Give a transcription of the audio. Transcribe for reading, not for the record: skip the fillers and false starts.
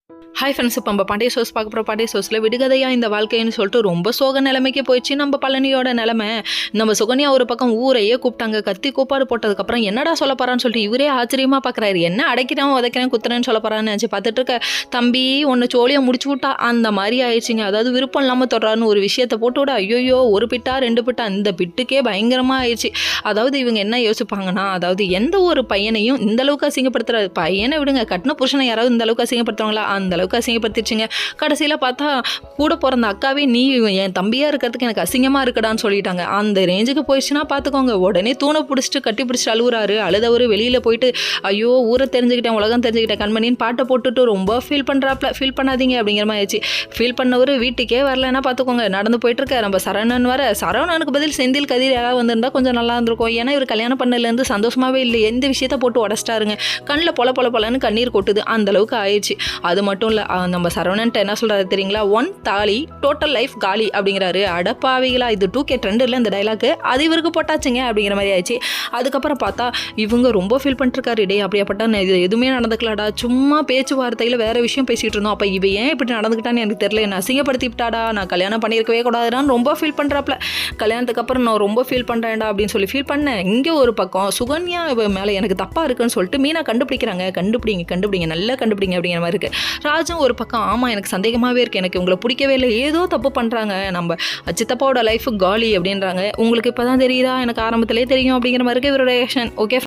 Hi friends, இப்போ நம்ம Pandya sous பார்க்க போகிற பாண்டிய சோஸில் விடுகதையா இந்த வாழ்க்கைன்னு சொல்லிட்டு ரொம்ப சோக நிலைமைக்கு போயிடுச்சு நம்ம பழனியோட நிலைமை. நம்ம சுகன்யா ஒரு பக்கம் ஊரையே கூப்பிட்டாங்க, கத்தி கூப்பாடு போட்டதுக்கப்புறம் என்னடா சொல்ல போகிறான்னு சொல்லிட்டு இவரே ஆச்சரியமாக பார்க்குறாரு. என்ன அடைக்கிறேன் உதைக்கிறேன் குத்துறேன்னு சொல்ல போகிறான்னு நினச்சி பார்த்துட்டு இருக்க தம்பி ஒன்று சோழியை முடிச்சு விட்டா அந்த மாதிரி ஆயிடுச்சிங்க. அதாவது விருப்பம் இல்லாமல் தொடரான்னு ஒரு விஷயத்தை போட்டு விட ஐயோயோ ஒரு பிட்டா ரெண்டு பிட்டா இந்த பிட்டுக்கே பயங்கரமாக ஆயிடுச்சு. அதாவது இவங்க என்ன யோசிப்பாங்கன்னா, அதாவது எந்த ஒரு பையனையும் இந்த அளவுக்கு அசிங்கப்படுத்துற பையனை விடுங்க, கட்டின புருஷனை யாராவது இந்த அளவுக்கு அசிங்கப்படுத்துவாங்களா? அந்த அளவுக்கு அசிங்கப்படுத்திடுச்சுங்க. கடைசியில் பார்த்தா கூட பிறந்த அக்காவே நீ என் தம்பியாக இருக்கிறதுக்கு எனக்கு அசிங்கமாக இருக்கடான்னு சொல்லிட்டாங்க. அந்த ரேஞ்சுக்கு போயிடுச்சுன்னா பார்த்துக்கோங்க. உடனே தூணை பிடிச்சிட்டு கட்டி பிடிச்சிட்டு அழுகுறாரு. அழுதவர் வெளியில் போயிட்டு ஐயோ ஊரை தெரிஞ்சுக்கிட்டேன் உலகம் தெரிஞ்சுக்கிட்டேன் கண்மணின்னு பாட்டை போட்டுட்டு ரொம்ப ஃபீல் பண்ணுறாப்ல. ஃபீல் பண்ணாதீங்க அப்படிங்கிற மாதிரி ஆயிடுச்சு. ஃபீல் பண்ணவர் வீட்டுக்கே வரலன்னா பார்த்துக்கோங்க. நடந்து போயிட்டுருக்க நம்ம சரவணன் வர சரவணனுக்கு பதில் செந்தில் கதிர் யாராவது வந்திருந்தா கொஞ்சம் நல்லா இருந்திருக்கும். ஏன்னா இவர் கல்யாணம் பண்ணலேருந்து சந்தோஷமாகவே இல்லை. எந்த விஷயத்த போட்டு உடச்சிட்டாருங்க. கண்ணில் பொல பொல பொலன்னு கண்ணீர் கொட்டுது. அந்த அளவுக்கு ஆயிடுச்சு. அது மட்டும் இல்லை, நம்ம சரவணன்ட்ட என்ன சொல்கிறாரு தெரியுங்களா? ஒன் தாலி டோட்டல் லைஃப் காலி அப்படிங்கிறாரு. அடப்பாவிகளா, இது 2K ட்ரெண்ட் இல்லை இந்த டைலாக்கு, அது இவருக்கு போட்டாச்சுங்க அப்படிங்கிற மாதிரி ஆயிடுச்சு. அதுக்கப்புறம் பார்த்தா இவங்க ரொம்ப ஃபீல் பண்ணிட்டுருக்காரு. டே அப்படியாப்பட்டா இது எதுவுமே நடந்துக்கலாடா, சும்மா பேச்சுவார்த்தையில் வேறு விஷயம் பேசிகிட்டு இருந்தோம். அப்போ இவ ஏன் இப்படி நடந்துக்கிட்டான்னு எனக்கு தெரியல, என்ன அசிங்கப்படுத்திவிட்டாடா, நான் கல்யாணம் பண்ணியிருக்கவே கூடாதுடான்னு ரொம்ப ஃபீல் பண்ணுறாப்ல. கல்யாணத்துக்கு அப்புறம் நான் ரொம்ப ஃபீல் பண்ணுறேன்டா அப்படின்னு சொல்லி ஃபீல் பண்ணேன். இங்கே ஒரு பக்கம் சுகன்யா மேலே எனக்கு தப்பாக இருக்குன்னு சொல்லிட்டு மீனா கண்டுபிடிக்கிறாங்க. கண்டுபிடிங்க நல்லா கண்டுபிடிங்க அப்படிங்கிற மாதிரி இருக்குது. ராஜும் ஒரு பக்கம் ஆமாம் எனக்கு சந்தேகமாகவே இருக்குது, எனக்கு உங்களை பிடிக்கவே இல்லை, ஏதோ தப்பு பண்ணுறாங்க, நம்ம சித்தப்பாவோட லைஃபு காலி அப்படின்றாங்க. உங்களுக்கு இப்போ தான் தெரியுதா, எனக்கு ஆரம்பத்திலே தெரியும் அப்படிங்கிற மாதிரி இருக்கு இவரோட ரியாக்ஷன். ஓகே.